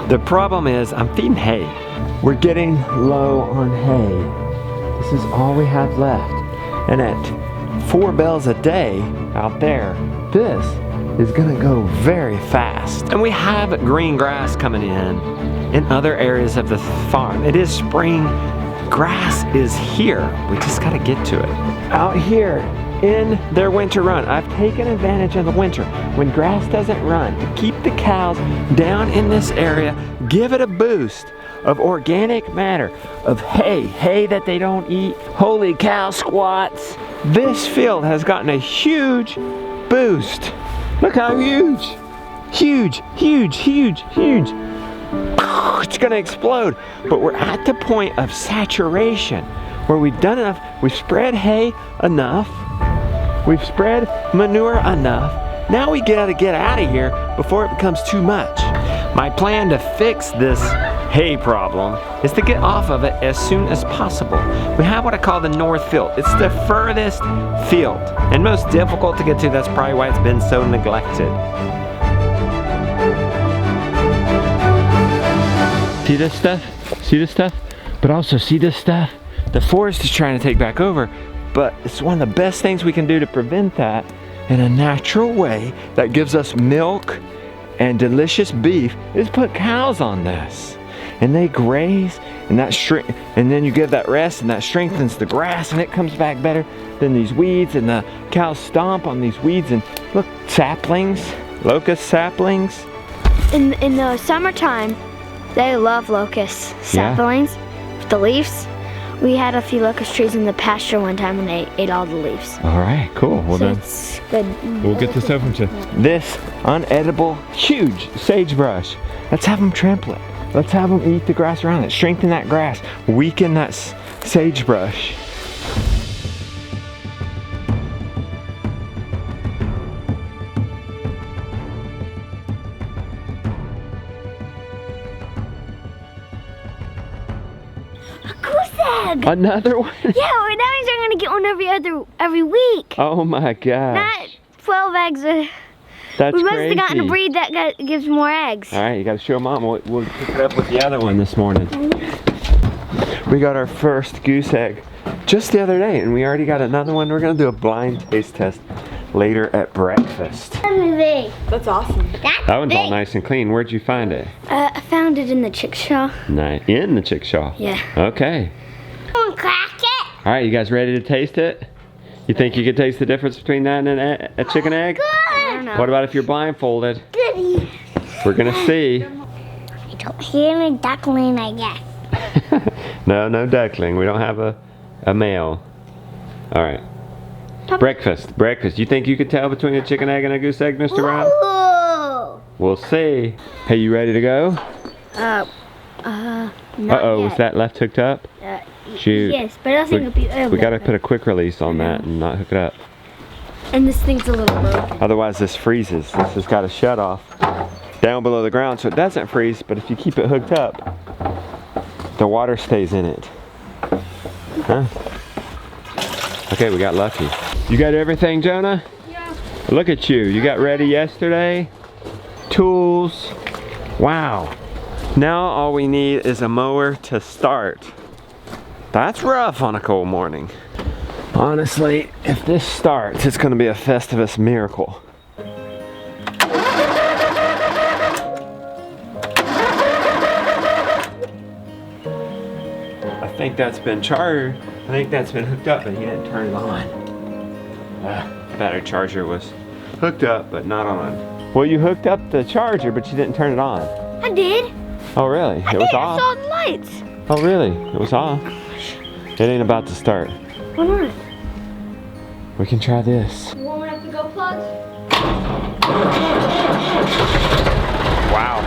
The problem is I'm feeding hay. We're getting low on hay. This is all we have left. And at 4 bales a day out there, this is gonna go very fast. And we have green grass coming in other areas of the farm. It is spring. Grass is here. We just gotta get to it. Out here in their winter run, I've taken advantage of the winter when grass doesn't run to keep the cows down in this area, give it a boost of organic matter, of hay that they don't eat. Holy cow squats. This field has gotten a huge boost. Look how huge. Huge, huge, huge, huge. It's gonna explode. But we're at the point of saturation where we've done enough. We've spread hay enough. We've spread manure enough. Now we gotta get out of here before it becomes too much. My plan to fix this hay problem is to get off of it as soon as possible. We have what I call the north field. It's the furthest field and most difficult to get to. That's probably why it's been so neglected. See this stuff? See this stuff? But also see this stuff? The forest is trying to take back over, but it's one of the best things we can do to prevent that in a natural way that gives us milk and delicious beef is put cows on this. And they graze, and and then you give that rest, and that strengthens the grass, and it comes back better than these weeds, and the cows stomp on these weeds, and look, saplings, locust saplings. In the summertime, they love locust saplings, the leaves. We had a few locust trees in the pasture one time and they ate all the leaves. All right, cool. Well So then, it's good. we'll get this over to this unedible, huge sagebrush. Let's have them trample it. Let's have them eat the grass around it. Strengthen that grass, weaken that sagebrush. Another one? Yeah, well, that means we're gonna get one every week. Oh my gosh. Not 12 eggs. That's we must crazy. have gotten a breed that gives more eggs. All right, you gotta show Mom. We'll pick it up with the other one this morning. We got our first goose egg just the other day, and we already got another one. We're gonna do a blind taste test later at breakfast. That's awesome. That one's all nice and clean. Where'd you find it? I found it in the chickshaw. Nice. In the chickshaw? Yeah. Okay. Crack it. All right, you guys ready to taste it? You think you could taste the difference between that and a chicken egg? I don't know. What about if you're blindfolded? Goody. We're gonna see. I don't hear any duckling, I guess. No duckling. We don't have a male. All right. Breakfast. You think you could tell between a chicken egg and a goose egg, Mr. Brown? Whoa. We'll see. Hey, you ready to go? Not Uh-oh, yet. was that left hooked up? Shoot. Yes, but I think We gotta put a quick release on that and not hook it up. And this thing's a little broken. Otherwise this freezes. This has got to shut off down below the ground so it doesn't freeze, but if you keep it hooked up, the water stays in it. Huh? Okay, we got lucky. You got everything, Jonah? Yeah. Look at you. You got ready yesterday. Tools. Wow. Now all we need is a mower to start. That's rough on a cold morning. Honestly, if this starts, it's gonna be a Festivus miracle. I think that's been charged. I think that's been hooked up, but he didn't turn it on. Battery charger was hooked up, but not on. Well, you hooked up the charger, but you didn't turn it on. I did. Oh, really? It was off? I saw the lights. Oh, really? It was off? It ain't about to start. Why not? We can try this. Warming up the go plugs? Wow.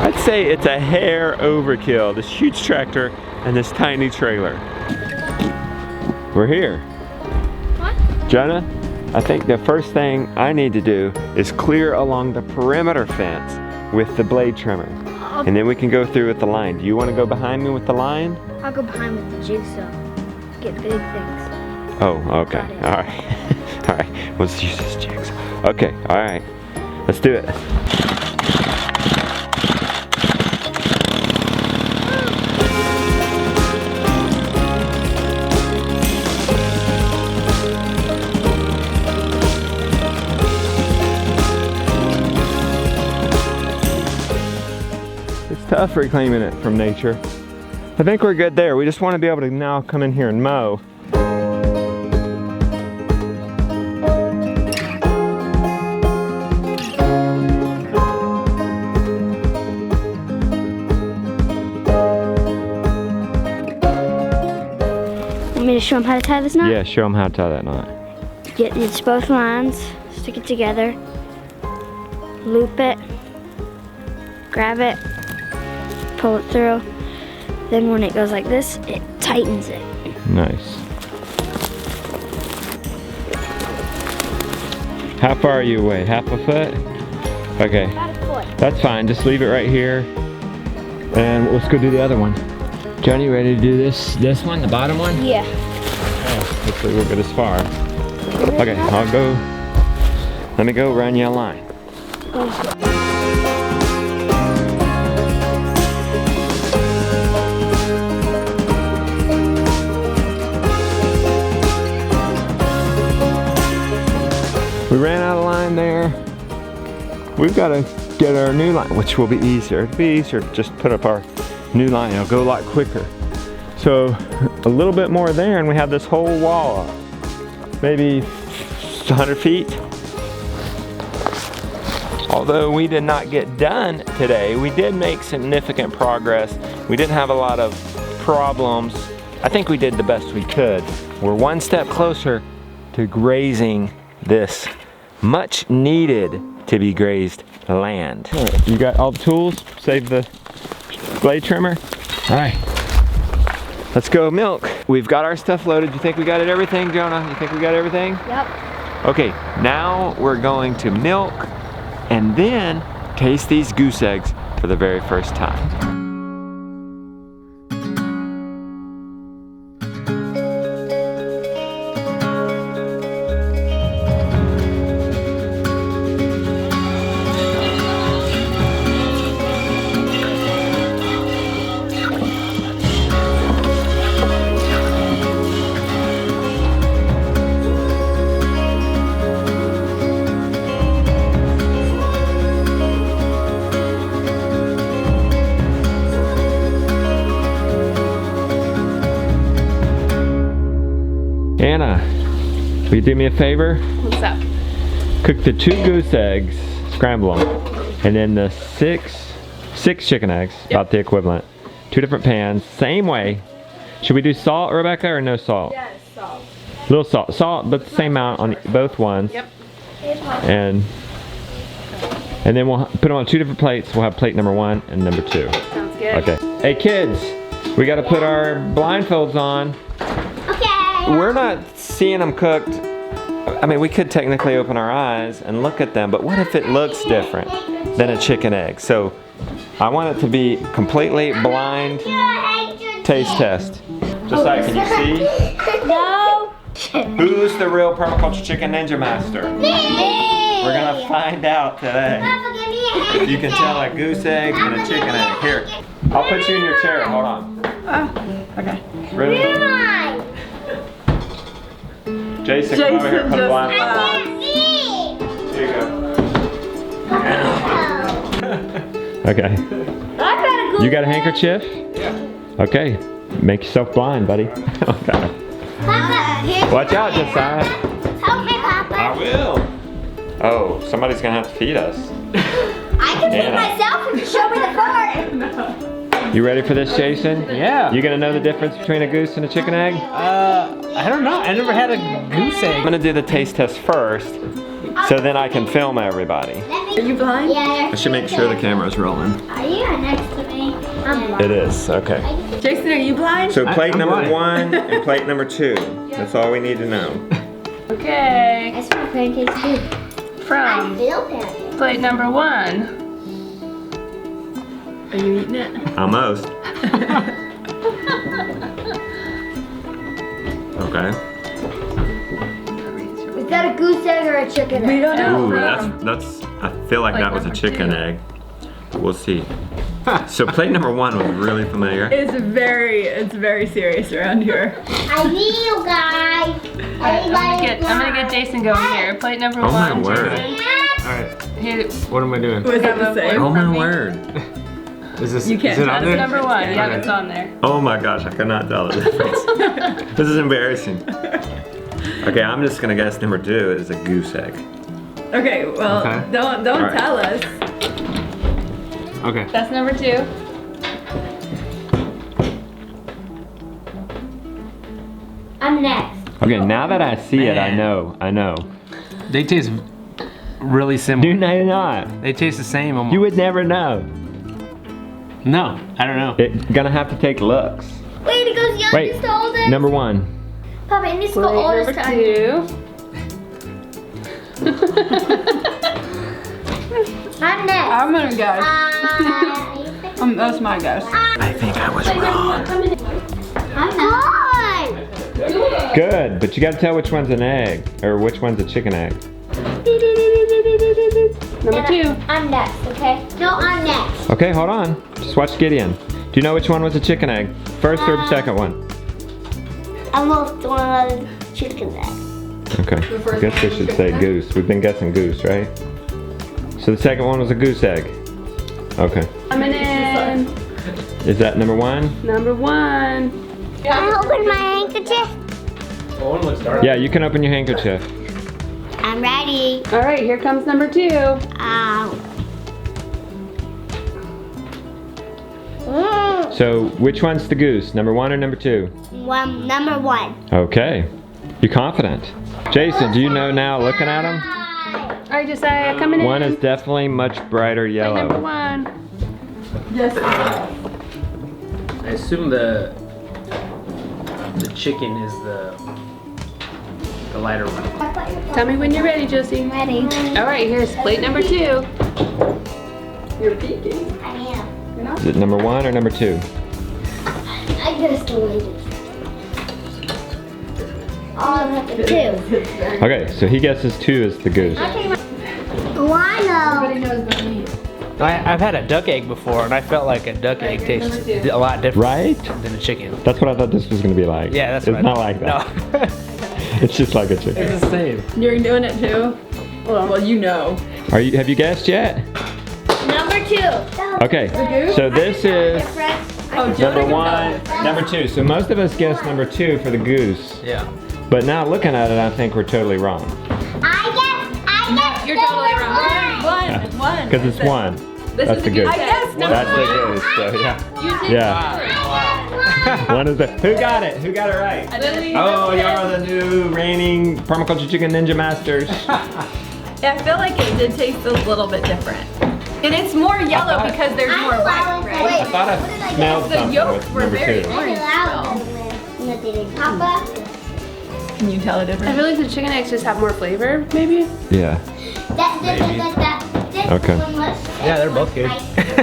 I'd say it's a hair overkill. This huge tractor and this tiny trailer. We're here. What? Jonah, I think the first thing I need to do is clear along the perimeter fence with the blade trimmer. And then we can go through with the line. Do you want to go behind me with the line? I'll go behind with the jigsaw. Get big things. Oh, okay. All right. All right. Let's use this jigsaw. Okay. All right. Let's do it. It's tough reclaiming it from nature. I think we're good there. We just want to be able to now come in here and mow. Want me to show them how to tie this knot? Yeah, show them how to tie that knot. Get it's both lines, stick it together, loop it, grab it, pull it through. Then when it goes like this, it tightens it. Nice. How far are you away? Half a foot? Okay. About a foot. That's fine. Just leave it right here. And let's go do the other one. Johnny, you ready to do this one, the bottom one? Yeah. Oh, hopefully we'll get as far. Okay, I'll go. Let me go run you a line. We ran out of line there. We've got to get our new line, which will be easier. It'll be easier to just put up our new line. It'll go a lot quicker. So a little bit more there and we have this whole wall up. Maybe 100 feet. Although we did not get done today, we did make significant progress. We didn't have a lot of problems. I think we did the best we could. We're one step closer to grazing this much needed to be grazed land. All right, you got all the tools? Save the blade trimmer? All right, let's go milk. We've got our stuff loaded. You think we got everything, Jonah? You think we got everything? Yep. Okay, now we're going to milk and then taste these goose eggs for the very first time. Anna, will you do me a favor? What's up? Cook the 2 goose eggs, scramble them, and then the six chicken eggs, about the equivalent. 2 different pans, same way. Should we do salt, Rebecca, or no salt? Yes, salt. Little salt, but the same amount on both ones. Yep. And then we'll put them on 2 different plates. We'll have plate number 1 and number 2. Sounds good. Okay. Hey kids, we got to put our blindfolds on. We're not seeing them cooked. I mean, we could technically open our eyes and look at them, but what if it looks different than a chicken egg? So I want it to be completely blind taste test. Josiah, can you see? No. Who's the real Permaculture Chicken Ninja Master? Me. We're gonna find out today. If you can tell a goose egg and a chicken egg. Here, I'll put you in your chair. Hold on. Oh, okay. Ready? Jason, come over here and put a blind on. Here you go. Okay. You got a handkerchief? Yeah. Okay. Make yourself blind, buddy. Okay. Watch out, Josiah. Help me, Papa. I will. Oh, somebody's gonna have to feed us. I can feed myself if you show me the card. You ready for this, Jason? Yeah. You gonna know the difference between a goose and a chicken egg? I don't know. I never had a goose egg. I'm gonna do the taste test first, so then I can film everybody. Are you blind? Yeah. I should make sure the camera's rolling. Are you next to me? I'm blind. It is, okay. Jason, are you blind? So plate I'm number blind. 1 and plate number 2. That's all we need to know. Okay. I smell pancakes too. I From feel pancakes. plate number 1. Are you eating it? Almost. Okay. Is that a goose egg or a chicken egg? We don't know. Ooh, that's. I feel like that was a number chicken 2. egg. We'll see. So plate number 1 was really familiar. It's very serious around here. I need you guys. I'm gonna get Jason going here. Plate number 1. Oh my word. Jason. Alright, Here, what am I doing? was that the same? Oh my word. Is this You can't is it tell. on That's there? number 1. Yeah, Okay. it's on there. Oh my gosh, I cannot tell the difference. This is embarrassing. Okay, I'm just gonna guess number 2 is a goose egg. Okay, well, Okay. don't Alright. tell us. Okay. That's number 2. I'm next. Okay, now that I see it, I Man. know. They taste really similar. Do they not? They taste the same almost. You would never know. No, I don't know. It's gonna have to take looks. Wait, it goes youngest Wait, to oldest. number 1. Papa, it needs to go Plate oldest to youngest. number 2. I'm next. I'm gonna guess. That's my guess. I think I was wrong. I'm good. Good, but you gotta tell which one's an egg, or which one's a chicken egg. Number 2. I'm next, okay? No, I'm next. Okay, hold on. Just watch Gideon. Do you know which one was a chicken egg? First or the second one? Almost one of the chicken eggs. Okay, I guess we should say goose. We've been guessing goose, right? So the second one was a goose egg. Okay. Coming in. Is that number 1? Number 1. Can I open my handkerchief? One looks dark. Yeah, you can open your handkerchief. I'm ready. All right, here comes number 2. Ow. So which one's the goose? Number 1 or number 2? Number 1. Okay. You confident? Jason, do you know now looking at them? All right, Josiah, coming in. One is definitely much brighter Plate number yellow. 1. I assume the chicken is the lighter one. Tell me when you're ready, Josie. Ready. All right, here's plate number 2. You're peeking. I am. Is it number 1 or number 2? I guess the lady. Oh, number 2. Okay, so he guesses 2 is the goose. Guano. I've had a duck egg before, and I felt like a duck egg tastes a lot different Right? than a chicken. That's what I thought this was going to be like. Yeah, that's It's what I not thought. like that. No. It's just like a chicken. It's the same. You're doing it too? Well, you know. Have you guessed yet? Number 2. Okay, so this is Oh, number 1, number 2. So most of us guessed number 2 for the goose. Yeah. But now looking at it, I think we're totally wrong. I guess You're totally wrong. One. Because it's 1. This That's is the a goose. I guess That's the goose, so yeah. You did. Yeah. One is the. Who got it? Who got it right? Lily. Oh, y'all are the new reigning Permaculture Chicken Ninja Masters. I feel like it did taste a little bit different. And it's more yellow because there's more white, right? I thought I smelled The something yolks with were number very 2. orange. Papa. Can you tell the I difference? feel like the chicken eggs just have more flavor, maybe. Yeah. That. Okay. This Yeah, they're both good.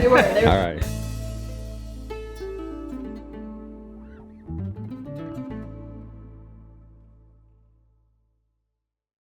They were. All right.